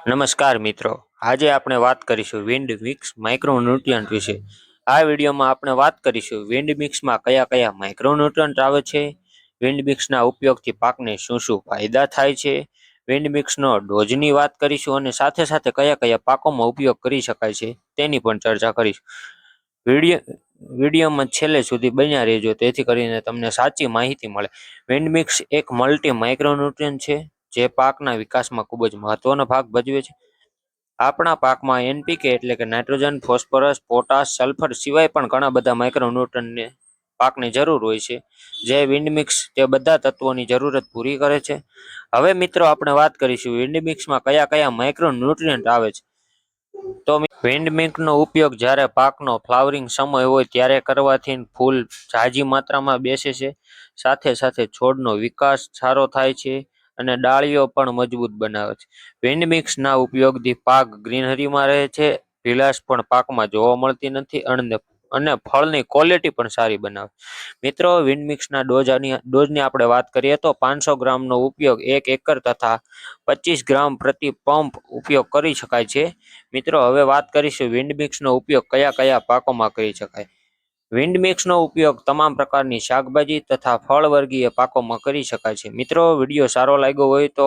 નમસ્કાર મિત્રો, આજે આપણે વાત કરીશું વિન્ડ મિક્સ માઇક્રોન્યુટ્રિયન્ટ વિશે. આ વિડીયોમાં આપણે વાત કરીશું વિન્ડ મિક્સમાં કયા કયા માઇક્રોન્યુટ્રિયન્ટ આવે છે, વિન્ડ મિક્સના ઉપયોગથી પાકને શું શું ફાયદા થાય છે, વિન્ડ મિક્સનો ડોઝની વાત કરીશું અને સાથે સાથે કયા કયા પાકોમાં ઉપયોગ કરી શકાય છે તેની પણ ચર્ચા કરીશું. વિડીયોમાં છેલ્લે સુધી બન્યા રહેજો, તેથી કરીને તમને સાચી માહિતી મળે. વિન્ડ મિક્સ એક મલ્ટી માઇક્રોન્યુટ્રિયન્ટ છે જે પાકના વિકાસમાં ખૂબ જ મહત્વનો ભાગ ભજવે છે. આપણા પાકમાં એનપીકે એટલે કે નાઇટ્રોજન, ફોસ્ફરસ, પોટાશ, સલ્ફર સિવાય પણ ઘણા બધા માઇક્રોન્યુટ્રન્ટને પાકની જરૂર હોય છે. જે વિન્ડ મિક્સ તે બધા તત્વોની જરૂરત પૂરી કરે છે. હવે મિત્રો આપણે વાત કરીશું વિન્ડ મિક્સમાં કયા કયા માઇક્રોન્યુટ્રિયન્ટ આવે છે. તો વિન્ડ મિક્સનો ઉપયોગ જ્યારે પાકનો ફ્લાવરિંગ સમય હોય ત્યારે કરવાથી ફૂલ ઝાઝી માત્રામાં બેસે છે, સાથે સાથે છોડનો વિકાસ સારો થાય છે અને ડાળીઓ પણ મજબૂત બનાવે છે. વિન્ડ મિક્સના ઉપયોગથી પાક ગ્રીનરીમાં રહે છે, ભીલાશ પણ પાકમાં જોવા મળતી નથી અને ફળની ક્વોલિટી પણ સારી બનાવે. મિત્રો, વિન્ડ મિક્સના ડોઝની આપણે વાત કરીએ તો 500 ગ્રામનો ઉપયોગ 1 એકર તથા 25 ગ્રામ પ્રતિ પંપ ઉપયોગ કરી શકાય છે. મિત્રો, હવે વાત કરીશું વિન્ડ મિક્સનો ઉપયોગ કયા કયા પાકોમાં કરી શકાય. વિન્ડ મિક્સનો ઉપયોગ તમામ પ્રકારની શાકભાજી તથા ફળવર્ગીય પાકોમાં કરી શકાય છે. મિત્રો, વિડીયો સારો લાગ્યો હોય તો